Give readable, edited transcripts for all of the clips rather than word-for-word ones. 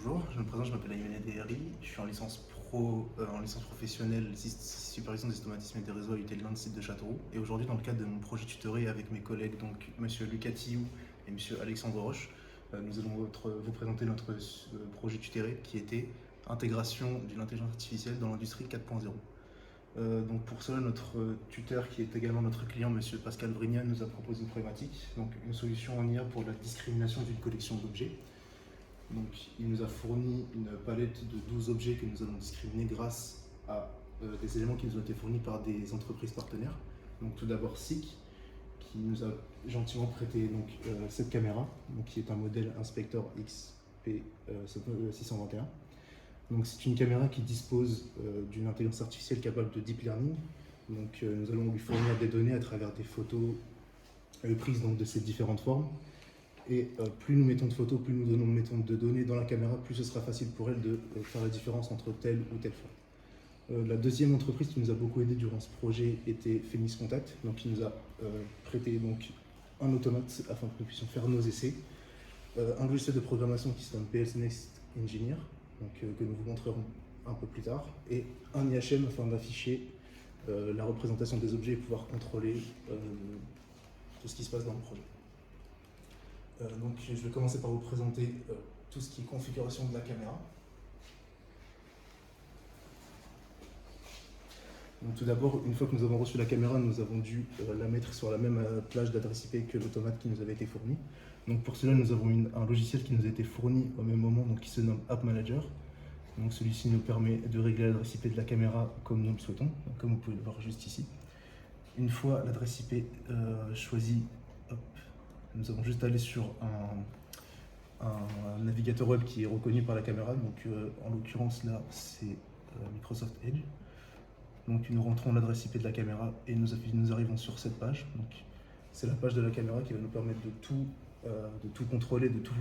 Bonjour, je me présente, je m'appelle Ayman Dehri, je suis en licence pro, en licence professionnelle supervision des automatismes et des réseaux à UT de Lens, site de Châteauroux. Et aujourd'hui, dans le cadre de mon projet tutoré avec mes collègues, donc Monsieur Lucas Tillou et Monsieur Alexandre Roche, nous allons vous présenter notre projet tutoré qui était intégration d'une intelligence artificielle dans l'industrie 4.0. Donc pour cela, notre tuteur, qui est également notre client, Monsieur Pascal Vrignan, nous a proposé une problématique, donc une solution en IA pour la discrimination d'une collection d'objets. Donc, il nous a fourni une palette de 12 objets que nous allons discriminer grâce à des éléments qui nous ont été fournis par des entreprises partenaires. Donc, tout d'abord SICK, qui nous a gentiment prêté cette caméra, qui est un modèle Inspector XP621. Donc, c'est une caméra qui dispose d'une intelligence artificielle capable de deep learning. Donc, nous allons lui fournir des données à travers des photos prises de ces différentes formes. Et plus nous mettons de photos, plus nous mettons de données dans la caméra, plus ce sera facile pour elle de faire la différence entre telle ou telle forme. La deuxième entreprise qui nous a beaucoup aidé durant ce projet était Phoenix Contact, qui nous a prêté un automate afin que nous puissions faire nos essais, un logiciel de programmation qui se nomme PS Next Engineer, que nous vous montrerons un peu plus tard, et un IHM afin d'afficher la représentation des objets et pouvoir contrôler tout ce qui se passe dans le projet. Donc je vais commencer par vous présenter tout ce qui est configuration de la caméra. Donc, tout d'abord, une fois que nous avons reçu la caméra, nous avons dû la mettre sur la même plage d'adresse IP que l'automate qui nous avait été fourni. Donc pour cela, nous avons un logiciel qui nous a été fourni au même moment, qui se nomme App Manager. Donc celui-ci nous permet de régler l'adresse IP de la caméra comme nous le souhaitons, comme vous pouvez le voir juste ici. Une fois l'adresse IP choisie, nous avons juste à aller sur un navigateur web qui est reconnu par la caméra. Donc en l'occurrence là, c'est Microsoft Edge. Donc nous rentrons l'adresse IP de la caméra et nous arrivons sur cette page. Donc c'est la page de la caméra qui va nous permettre de tout contrôler, de tout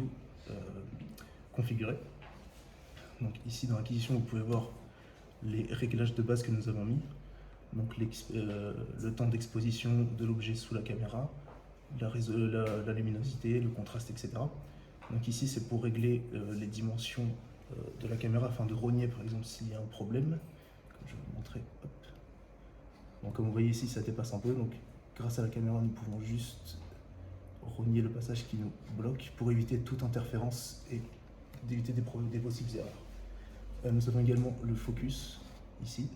configurer. Donc ici dans l'acquisition, vous pouvez voir les réglages de base que nous avons mis. Donc le temps d'exposition de l'objet sous la caméra, la luminosité, le contraste, etc. Donc ici c'est pour régler les dimensions de la caméra afin de rogner par exemple s'il y a un problème. Comme je vais vous montrer. Hop. Donc comme vous voyez ici ça dépasse un peu, donc grâce à la caméra nous pouvons juste rogner le passage qui nous bloque pour éviter toute interférence et d'éviter des possibles erreurs. Nous avons également le focus ici,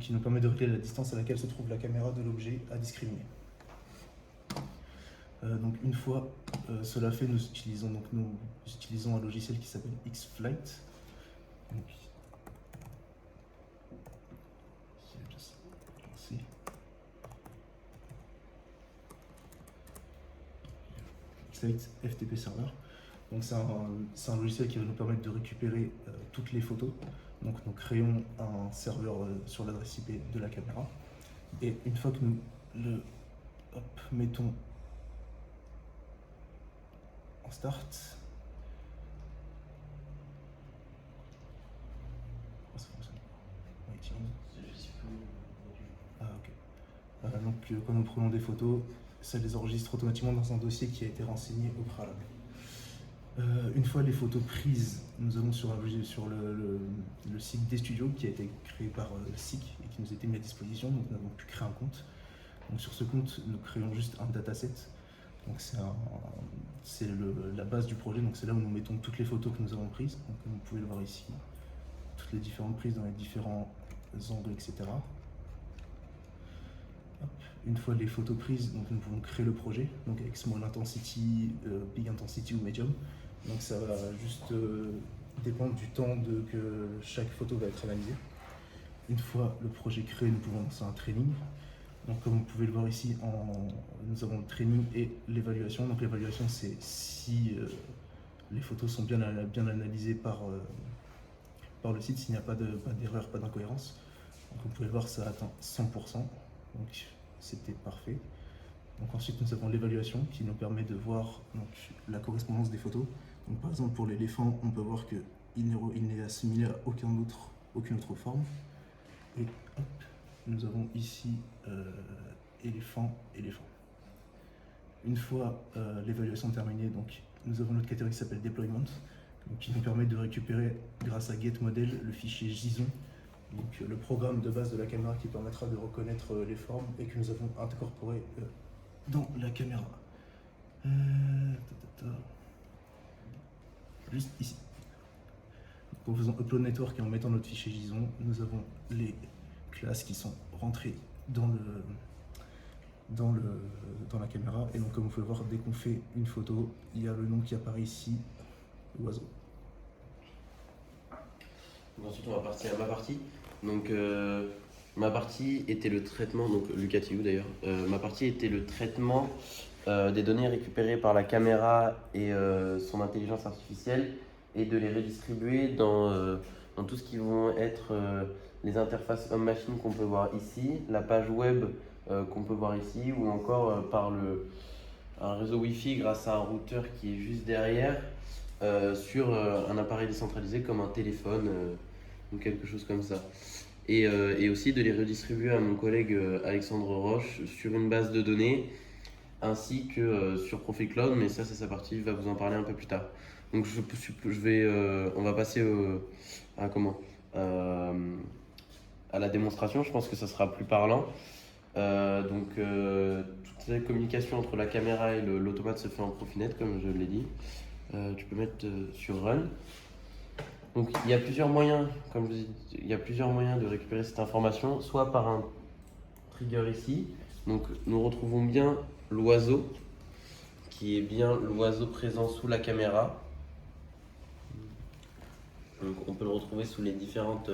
qui nous permet de régler la distance à laquelle se trouve la caméra de l'objet à discriminer. Donc une fois cela fait, nous utilisons un logiciel qui s'appelle X-Flight. X-Flight FTP Server. Donc c'est un logiciel qui va nous permettre de récupérer toutes les photos. Donc nous créons un serveur sur l'adresse IP de la caméra. Et une fois que nous le mettons en start, donc quand nous prenons des photos, ça les enregistre automatiquement dans un dossier qui a été renseigné au préalable. Une fois les photos prises, nous allons sur le site des studios qui a été créé par SICK et qui nous a été mis à disposition. Donc nous avons pu créer un compte. Donc sur ce compte, nous créons juste un dataset. Donc c'est la base du projet. Donc c'est là où nous mettons toutes les photos que nous avons prises. Donc comme vous pouvez le voir ici, toutes les différentes prises dans les différents angles, etc. Une fois les photos prises, nous pouvons créer le projet, avec Small Intensity, Big Intensity ou Medium. Donc ça va juste dépendre du temps que chaque photo va être analysée. Une fois le projet créé, nous pouvons lancer un training. Donc comme vous pouvez le voir ici, nous avons le training et l'évaluation. Donc l'évaluation, c'est si les photos sont bien analysées par le site, s'il n'y a pas d'erreur, pas d'incohérence. Donc vous pouvez voir, ça atteint 100%. Donc c'était parfait. Donc ensuite nous avons l'évaluation qui nous permet de voir la correspondance des photos. Donc par exemple pour l'éléphant, on peut voir qu'il n'est assimilé à aucune autre forme. Et hop, nous avons ici éléphant. Une fois l'évaluation terminée, nous avons notre catégorie qui s'appelle deployment. donc, qui nous permet de récupérer grâce à GetModel le fichier JSON, donc le programme de base de la caméra qui permettra de reconnaître les formes et que nous avons incorporé dans la caméra. Juste ici. En faisant Upload Network et en mettant notre fichier JSON, nous avons les classes qui sont rentrées dans la caméra. Et donc, comme vous pouvez voir, dès qu'on fait une photo, il y a le nom qui apparaît ici, l'oiseau. Ensuite, on va partir à ma partie. Donc, ma partie était le traitement, donc Lucas Thiou d'ailleurs, ma partie était le traitement des données récupérées par la caméra et son intelligence artificielle et de les redistribuer dans tout ce qui vont être les interfaces homme-machine qu'on peut voir ici, la page web qu'on peut voir ici, ou encore par un réseau Wi-Fi grâce à un routeur qui est juste derrière sur un appareil décentralisé comme un téléphone ou quelque chose comme ça. Et aussi de les redistribuer à mon collègue Alexandre Roche sur une base de données ainsi que sur ProfiCloud, mais ça c'est sa partie, il va vous en parler un peu plus tard. Donc on va passer à la démonstration, je pense que ça sera plus parlant. Toute la communication entre la caméra et l'automate se fait en Profinet, comme je l'ai dit. Tu peux mettre sur Run. Donc il y a plusieurs moyens, comme je vous ai dit, il y a plusieurs moyens de récupérer cette information, soit par un trigger ici. Donc nous retrouvons bien l'oiseau, qui est bien l'oiseau présent sous la caméra. Donc on peut le retrouver sous les différentes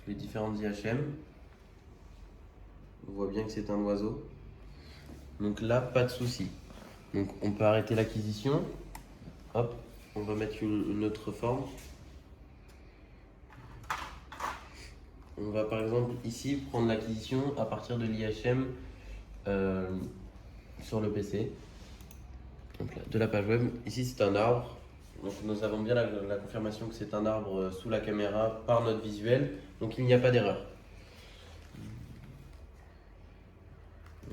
IHM. On voit bien que c'est un oiseau. Donc là, pas de souci. Donc on peut arrêter l'acquisition. Hop, on va mettre une autre forme. On va par exemple ici prendre l'acquisition à partir de l'IHM sur le PC. Donc là, de la page web. Ici c'est un arbre. Donc nous avons bien la confirmation que c'est un arbre sous la caméra par notre visuel. Donc il n'y a pas d'erreur.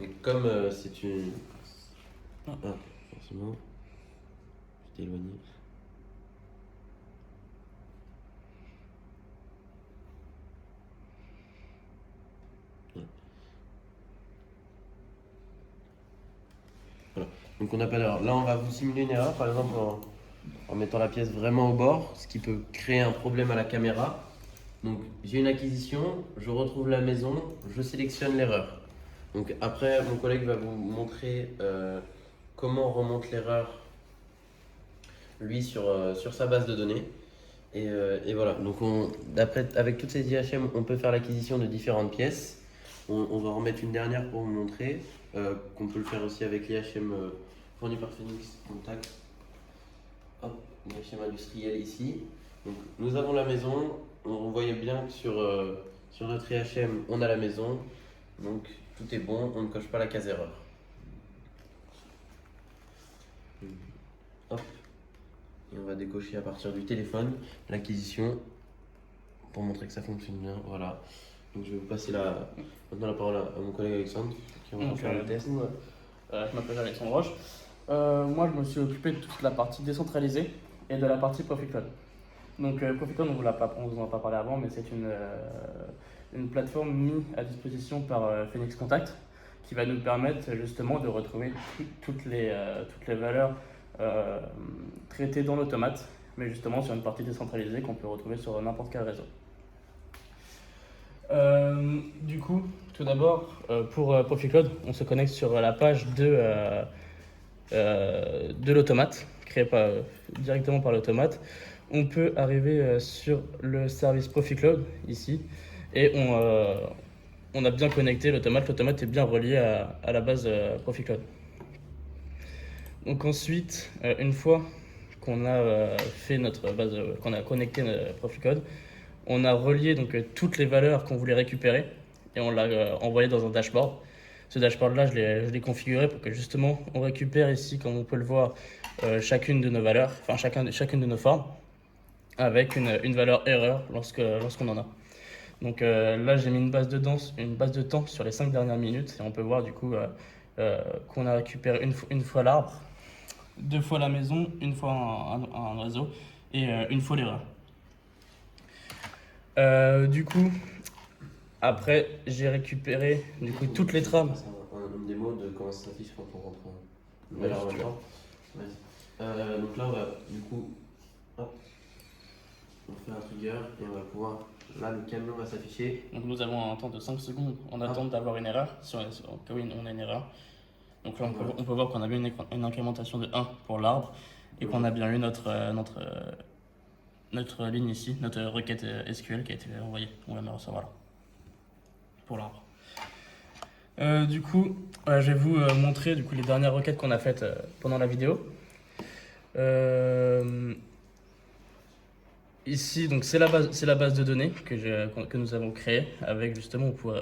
Et comme c'est une... forcément, je t'ai éloigné. Voilà. Donc on n'a pas d'erreur. Là on va vous simuler une erreur, par exemple en mettant la pièce vraiment au bord, ce qui peut créer un problème à la caméra. Donc j'ai une acquisition, je retrouve la maison, je sélectionne l'erreur. Donc après, mon collègue va vous montrer comment on remonte l'erreur, lui, sur sa base de données. Et voilà, donc avec toutes ces IHM, on peut faire l'acquisition de différentes pièces. On va en remettre une dernière pour vous montrer qu'on peut le faire aussi avec l'IHM fourni par Phoenix Contact. Hop, l'IHM industriel ici. Donc nous avons la maison, on voyait bien que sur notre IHM, on a la maison. Donc tout est bon, on ne coche pas la case erreur. Hop. Et on va décocher à partir du téléphone l'acquisition pour montrer que ça fonctionne bien. Voilà. Donc je vais vous passer maintenant la parole à mon collègue Alexandre qui va faire le test. Je m'appelle Alexandre Roche. Moi, je me suis occupé de toute la partie décentralisée et de la partie ProfiCloud. Donc ProfiCloud, on ne vous en a pas parlé avant, mais c'est une plateforme mise à disposition par Phoenix Contact qui va nous permettre justement de retrouver toutes les valeurs traitées dans l'automate, mais justement sur une partie décentralisée qu'on peut retrouver sur n'importe quel réseau. Du coup, tout d'abord, pour ProfiCloud, on se connecte sur la page de l'automate, créée directement par l'automate. On peut arriver sur le service ProfiCloud ici et on a bien connecté l'automate. L'automate est bien relié à la base ProfiCloud. Donc ensuite, une fois qu'on a fait notre base, qu'on a connecté notre ProfiCloud, on a relié donc toutes les valeurs qu'on voulait récupérer et on l'a envoyé dans un dashboard. Ce dashboard-là, je l'ai configuré pour que justement on récupère ici, comme on peut le voir, chacune de nos valeurs, enfin chacune de nos formes, avec une valeur erreur lorsqu'on en a. Donc là, j'ai mis une base de temps sur les 5 dernières minutes et on peut voir du coup qu'on a récupéré une fois l'arbre. 2 fois la maison, 1 fois un réseau et 1 fois l'erreur. Du coup, après, j'ai récupéré du coup toutes les trames. Une démo de comment ça s'affiche quand on rentre une Ouais, valeur en si même tu temps. Vas-y. Donc là, on va du coup, hop, on fait un trigger et on va pouvoir. Là, le camion va s'afficher. Donc nous avons un temps de 5 secondes en attente d'avoir une erreur, si on a une erreur. Donc là, on peut voir qu'on a bien une incrémentation de 1 pour l'arbre et qu'on a bien eu notre ligne ici, notre requête SQL qui a été envoyée. On va me recevoir là, pour l'arbre. Du coup, je vais vous montrer du coup, les dernières requêtes qu'on a faites pendant la vidéo. Ici, donc c'est la base de données que nous avons créée avec justement où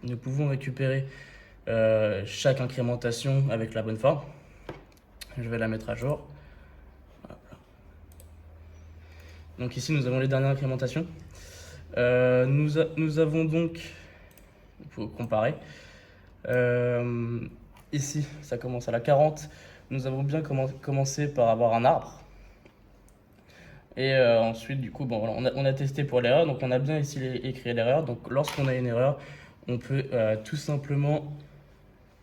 nous pouvons récupérer chaque incrémentation avec la bonne forme. Je vais la mettre à jour. Voilà. Donc ici, nous avons les dernières incrémentations. Nous avons donc, pour comparer, ici, ça commence à la 40. Nous avons bien commencé par avoir un arbre. Et ensuite, du coup, bon, voilà, on a testé pour l'erreur, donc on a bien ici écrit l'erreur. Donc lorsqu'on a une erreur, on peut tout simplement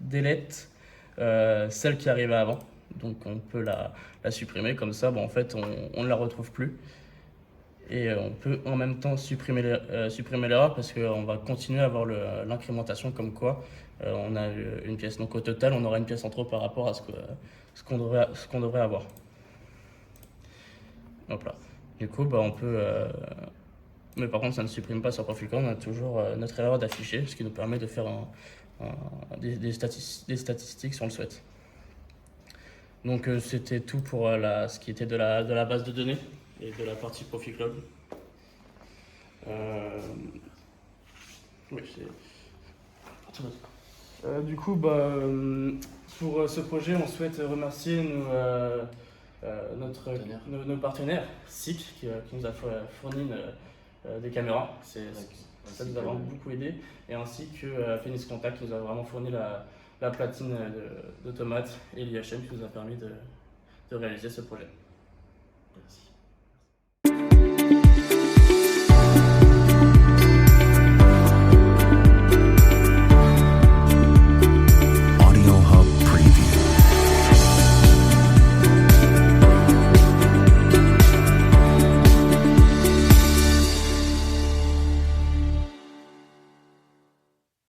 delete celle qui arrivait avant. Donc on peut la supprimer, comme ça, bon, en fait, on ne la retrouve plus. Et on peut en même temps supprimer l'erreur parce qu'on va continuer à avoir l'incrémentation comme quoi on a une pièce. Donc au total, on aura une pièce en trop par rapport à ce qu'on devrait avoir. Hop là. Du coup, on peut. Mais par contre, ça ne supprime pas sur Profilcom, on a toujours notre erreur d'afficher, ce qui nous permet de faire des statistiques si on le souhaite. Donc c'était tout pour ce qui était de la base de données et de la partie Profilcom. Oui, du coup, pour ce projet, on souhaite remercier nos partenaires, SICK, qui nous a fourni des caméras. Ça nous a vraiment beaucoup aidé. Et ainsi que Phoenix Contact qui nous a vraiment fourni la platine d'automate et l'IHM qui nous a permis de réaliser ce projet. Merci.